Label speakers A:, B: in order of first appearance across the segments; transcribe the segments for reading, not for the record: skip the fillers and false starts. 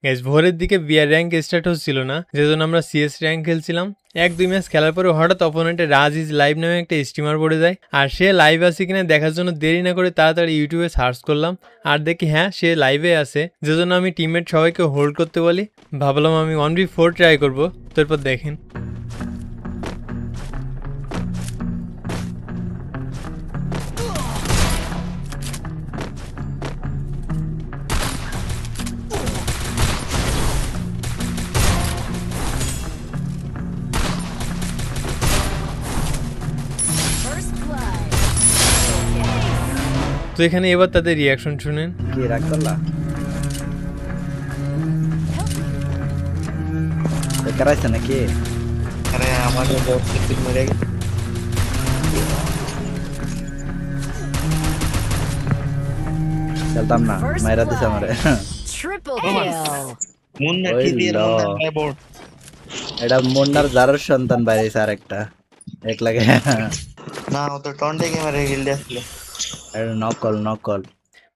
A: Guys ভোরের দিকে BR rank start হচ্ছিল না, যেজন্য আমরা সিএস র্যাঙ্ক খেলছিলাম। 1-2 ম্যাচ খেলার পরে হঠাৎ অপোনেন্টের রাজ ইজ লাইভ নামে একটা স্টিমার পড়ে যায়, আর সে লাইভ আছে কিনা দেখার জন্য দেরি না করে তাড়াতাড়ি ইউটিউবে সার্চ করলাম, আর দেখি হ্যাঁ সে লাইভে আছে, যেজন্য আমি টিমমেট সবাইকে হোল্ড করতে বলি। ভাবলাম আমি 1v4 ট্রাই করবো। তারপর দেখেন তো এখানে এবার তাদের রিয়াকশন শুনেন।
B: কি রাগ করলা? বেকার আছে নাকি?
C: আরে আমাকে বট সিস্টেম মেরে
B: খেলতাম না, মাইরা দিছে আমারে।
D: Triple kill.
C: মুন্না কি দিয়ে মুন্না বট
B: এটা মুন্নার জারার সন্তান বাইরেছে আরেকটা এক লাগে।
C: না ও তো টন্টে গেমারে গিল্ডে আসলে
B: এটা নকল।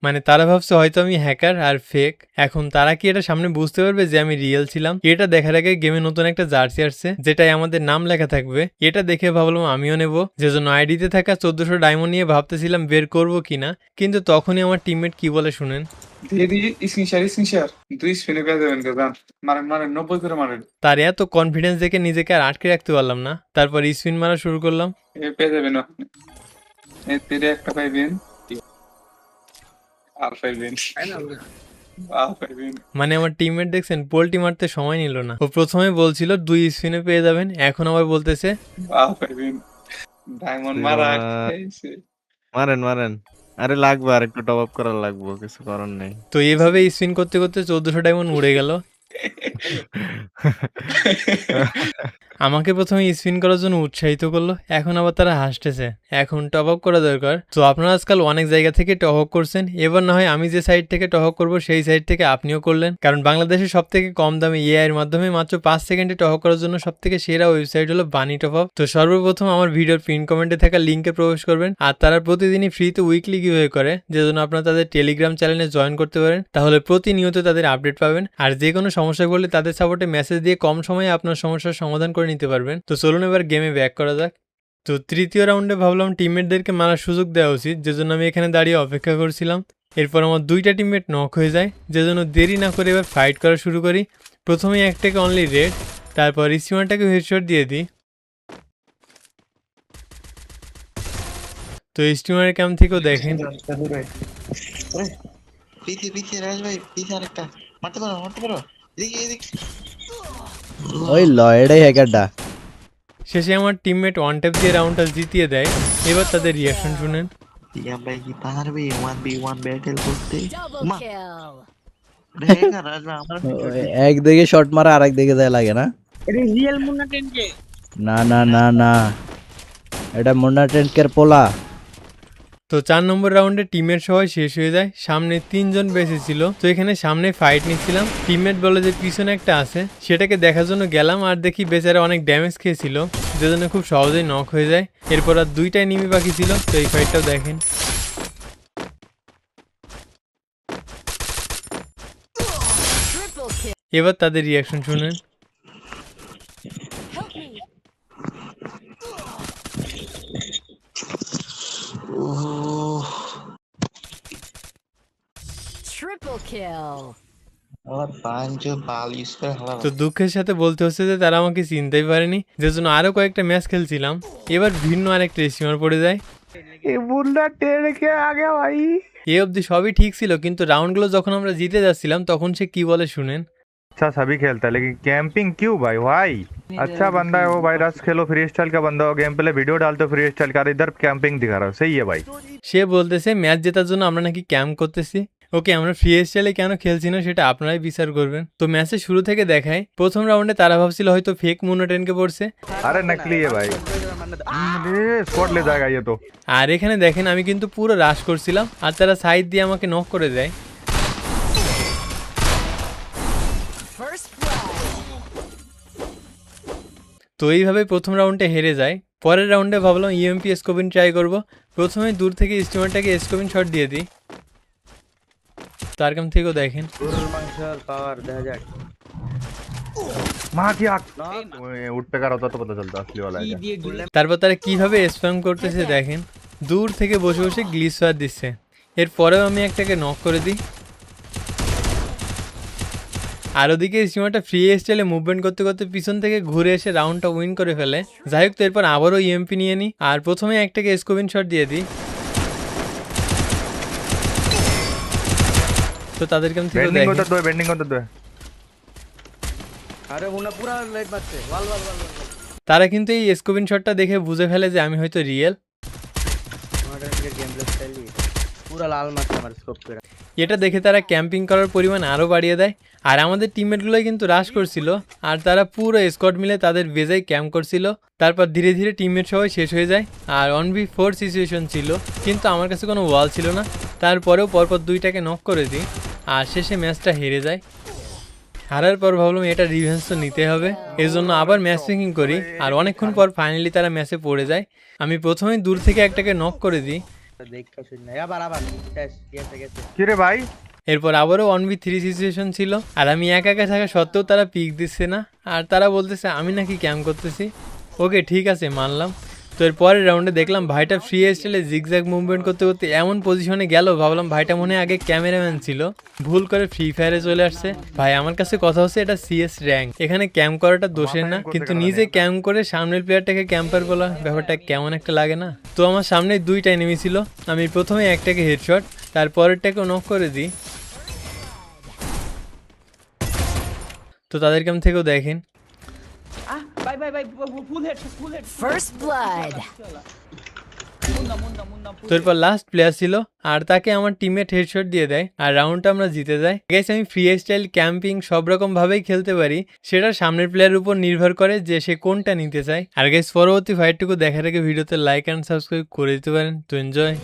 A: মানে তারা ভাবছে হয়তো আমি হ্যাকার আর ফেক। এখন তারা কি এটা সামনে বুঝতে পারবে যে আমি রিয়েল ছিলাম? এটা দেখার আগে গেমে নতুন একটা জার্সি আসছে, যেটাই আমাদের নাম লেখা থাকবে। এটা দেখে ভাবলাম আমিও নেব, যেজন্য আইডিতে থাকা 1400 ডায়মন্ড নিয়ে ভাবতেছিলাম বের করব কিনা। কিন্তু তখনই আমার টিমমেট কি বলে শুনেন। তার এত কনফিডেন্স দেখে নিজেকে আর আটকে রাখতে পারলাম না, তারপর স্পিন মারা শুরু করলাম। মানে আমার টিমমেট দেখছেন পোল্টি মারতে সময় নিল না। ও প্রথমে বলছিল 2 স্পিনে পেয়ে যাবেন, এখন আবার বলতেছে
E: মারেন আরে লাগবে আর একটু টপ আপ করার লাগবে, কিছু করার নেই।
A: তো এইভাবে স্পিন করতে করতে 1400 ডায়মন্ড উড়ে গেল। আমাকে প্রথমে স্পিন করার জন্য উৎসাহিত করলো, এখন আবার তারা হাসতেছে। এখন টপ আপ করা দরকার। তো আপনারা আজকাল অনেক জায়গা থেকে টপ আপ করছেন, এবার না হয় আমি যে সাইট থেকে টপ আপ করবো সেই সাইট থেকে আপনিও করলেন। কারণ বাংলাদেশের সব থেকে কম দামে এআই এর মাধ্যমে মাত্র 5 সেকেন্ডে টপ আপ করার জন্য সব থেকে সেরা ওয়েবসাইট হলো বানি টপ আপ। তো সর্বপ্রথম আমার ভিডিওর পিন কমেন্টে থাকা লিঙ্কে প্রবেশ করবেন, আর তারা প্রতিদিনই ফ্রিতে উইকলি গিভওয়ে করে, যে জন্য আপনারা তাদের টেলিগ্রাম চ্যানেলে জয়েন করতে পারেন। তাহলে প্রতিনিয়ত তাদের আপডেট পাবেন, আর যে কোনো সমস্যা করলে তাদের সাপোর্টে মেসেজ দিয়ে কম সময়ে আপনার সমস্যার সমাধান করে নিতে পারবেন। তো চলুন এবার গেমে ব্যাক করা যাক। তো তৃতীয় রাউন্ডে ভাবলাম টিমমেটদেরকে মারার সুযোগ দেওয়া উচিত, যেজন্য আমি এখানে দাঁড়িয়ে অপেক্ষা করছিলাম। এরপর আমার 2টা টিমমেট নক হয়ে যায়, যেজন্য দেরি না করে এবার ফাইট করা শুরু করি। প্রথমে একটাকে অনলি রেড, তারপর স্টিমারটাকে হেডশট দিয়ে দিই। তো স্টিমারের ক্যাম্প থেকেও দেখেন
C: পিছে রাজ ভাই পিছে আরেকটা মারতে পারো এদিকে
B: ওই ল এটাই হ্যাকারটা।
A: শেষে আমার টিমমেট ওয়ান ট্যাপ দিয়ে রাউন্ডটা জিতিয়ে দেয়। এবার তাদের রিয়াকশন শুনেন।
C: টিয়া ভাই কি পারবে 1v1 ব্যাটল করতে?
D: Double
C: মা
D: kill.
C: রেগা রাজ ভাই আমার
B: একদিকে শট মারা আর একদিকে যায় লাগে না?
F: এটা রিয়েল মুন্না টেনকে
B: না এটা মুন্না টেনকের পোলা।
A: তো 4 নম্বর রাউন্ডে টিমমেট সবাই শেষ হয়ে যায়, সামনে 3 জন বেঁচে ছিল। তো এখানে সামনে ফাইট নিচ্ছিলাম, টিমমেট বলে যে পিছনে একটা আছে, সেটাকে দেখার জন্য গেলাম, আর দেখি বেচারা অনেক ড্যামেজ খেয়েছিল, যেজন্য খুব সহজেই নক হয়ে যায়। এরপর আর 2টাই নিমি বাকি ছিল। তো এই ফাইটটাও দেখেন।
D: Triple kill.
A: এবার তাদের রিয়াকশন শুনেন।
D: Help me. Triple kill.
C: আমার পাঁচ বাল ইউজ করে হালা
A: তো দুঃখের সাথে বলতে হচ্ছে যে তারা আমাকে চিনতেই পারেনি, যে জন্য আরো কয়েকটা ম্যাচ খেলছিলাম। এবার ভিন্ন আরেকটা স্টিমার পড়ে যায়।
F: এই মুন্না টেনকে আগে ভাই
A: এ অবধি সবই ঠিক ছিল, কিন্তু রাউন্ডগুলো যখন আমরা জিতে যাচ্ছিলাম তখন সে কি বলে শুনেন।
E: अच्छा सभी खेलता है लेकिन कैंपिंग क्यों भाई? वाई अच्छा बंदा है वो भाई, रश खेलो फ्री स्टाइल का बंदा हो, गेम प्ले वीडियो डालते फ्री स्टाइल का, इधर कैंपिंग दिखा रहा हो। सही है भाई।
A: সে বলতেছে ম্যাচ জেতার জন্য আমরা নাকি ক্যাম্প করতেছি। ওকে, আমরা ফ্রি স্টাইলে কেন খেলছি না সেটা আপনারাই বিচার করবেন। তো ম্যাচের শুরু থেকে দেখায়, প্রথম রাউন্ডে তারা ভাবছিল হয়তো ফেক মুনোটেনকে পড়ছে,
E: अरे नकली है भाई, अरे स्क्वाड ले जाएगा ये तो।
A: আর এখানে দেখেন আমি কিন্তু পুরো রাশ করছিলাম, আর তারা সাইড দিয়ে আমাকে নক করে দেয়।
D: First blood.
A: তো এইভাবে প্রথম রাউন্ডে হেরে যায়। পরের রাউন্ডে ভাবলাম ইউএমপি স্কোপিন ট্রাই করব। প্রথমে দূর থেকে স্টিমারটাকে স্কোপিন শট দিয়ে দিই। তার কাম থেকেও দেখেন।
B: গরুর মাংসের পাওয়ার দেখা যাক।
E: माँ की आँख उठ पे कर होता तो पता चलता असली वाला है क्या।
A: তারপর তারা কিভাবে স্প্যাম করতেছে দেখেন, দূর থেকে বসে বসে গ্লিচ ফায়ার দিচ্ছে। এরপরেও আমি একটাকে নক করে দিই। আর ওদিকে স্টিমারটা ফ্রি স্টাইলে মুভমেন্ট করতে করতে পিছন থেকে ঘুরে এসে রাউন্ডটা উইন করে ফেলে। যাই হোক, তো এরপর আবারও ইএমপি নিয়ে নিই আর প্রথমে একটাকে স্কোপিং শট দিয়ে দিই। তো তাদেরকে আমি থেকে
E: बेंडिंग होता तो है बेंडिंग होता तो है।
B: আরে মুন্না পুরা লাইট মারছে, ওয়াল ওয়াল ওয়াল ওয়াল।
A: তারা কিন্তু এই স্কোপিং শটটা দেখে বুঝে ফেলে যে আমি হয়তো রিয়েল।
B: আমাদের গেম প্লে স্টাইল পুরা লাল মারছে আমার স্কোপ করে।
A: এটা দেখে তারা ক্যাম্পিং করার পরিমাণ আরও বাড়িয়ে দেয়। আর আমাদের টিমমেটগুলোই কিন্তু রাশ করছিল আর তারা পুরো স্কোয়াড মিলে তাদের বেজায় ক্যাম্প করছিল। তারপর ধীরে ধীরে টিমমেট সবাই শেষ হয়ে যায় আর 1v4 সিচুয়েশন ছিল, কিন্তু আমার কাছে কোনো ওয়াল ছিল না। তারপরেও পরপর দুইটাকে নক করে দিই আর শেষে ম্যাচটা হেরে যায়। হারার পর ভাবলাম এটা রিভেঞ্জ তো নিতে হবে, এর জন্য আবার ম্যাচ মেকিং করি। আর অনেকক্ষণ পর ফাইনালি তারা ম্যাচে পড়ে যায়। আমি প্রথমেই দূর থেকে একটাকে নক করে দিই।
B: দেখা শুন না আবার আবার শেষ গেছে গেছে।
E: कि रे भाई
A: এরপর আবারও 1v3 সিচুয়েশন ছিল আর আমি একা একা থাকা সত্ত্বেও তারা পিক দিচ্ছে না আর তারা বলতেছে আমি নাকি ক্যাম্প করতেছি। ওকে ঠিক আছে, মানলাম। তো এর পরের রাউন্ডে দেখলাম ভাইটা ফ্রি স্টাইলে জিগজ্যাগ মুভমেন্ট করতে করতে এমন পজিশনে গেল, ভাবলাম ভাইটা মনে হয় আগে ক্যামেরাম্যান ছিল, ভুল করে ফ্রি ফায়ারে চলে আসছে। ভাই আমার কাছে কথা হচ্ছে এটা সিএস র্যাঙ্ক, এখানে ক্যাম্প করাটা দোষের না, কিন্তু নিজে ক্যাম্প করে সামনের প্লেয়ারটাকে ক্যাম্পার বলা ব্যাপারটা কেমন একটা লাগে না। তো আমার সামনে দুইটা এনিমি ছিল, আমি প্রথমে একটাকে হেডশট তারপরেরটাকে নক করে দিই। তো তাদের কাম থেকেও দেখেন।
F: ভাই ভাই ভাই ফুল হেড ফুল হেড।
D: First blood.
A: তো এরপর লাস্ট প্লেয়ার ছিল আর তাকে আমার টিমমেট হেডশট দিয়ে দেয় আর রাউন্ডটা আমরা জিতে যাই। গাইস আমি ফ্রি স্টাইল ক্যাম্পিং সব রকম ভাবেই খেলতে পারি, সেটা সামনের প্লেয়ারের উপর নির্ভর করে যে সে কোনটা নিতে চায়। আর গাইস পরবর্তী ফাইটটুকু দেখার আগে ভিডিওতে লাইক অ্যান্ড সাবস্ক্রাইব করে দিতে পারেন। তো এনজয়।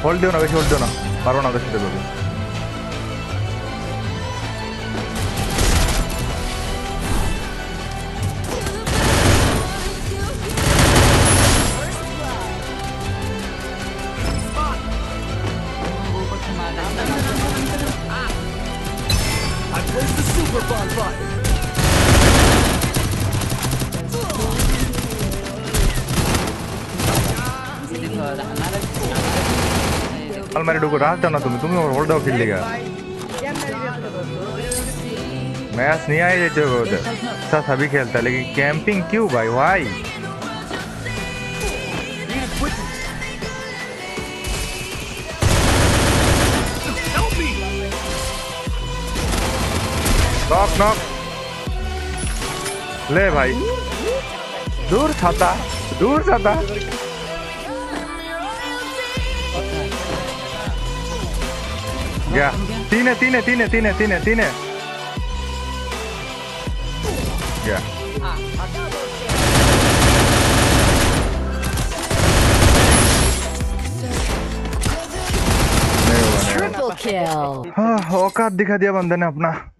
E: होल्ड दियो ना बेशी होल्ड दियो ना मारो ना बेशी देखो अलमारी ढुको राज जाना तुम होल्ड दाओ खेल लेगा मैच नहीं आए जो अच्छा सभी खेलता है लेकिन कैंपिंग क्यों भाई भाई नॉक नॉक ले भाई दूर छाता गया तीन है गया
D: Triple kill.
E: हाँ औकात दिखा दिया बंदे ने अपना।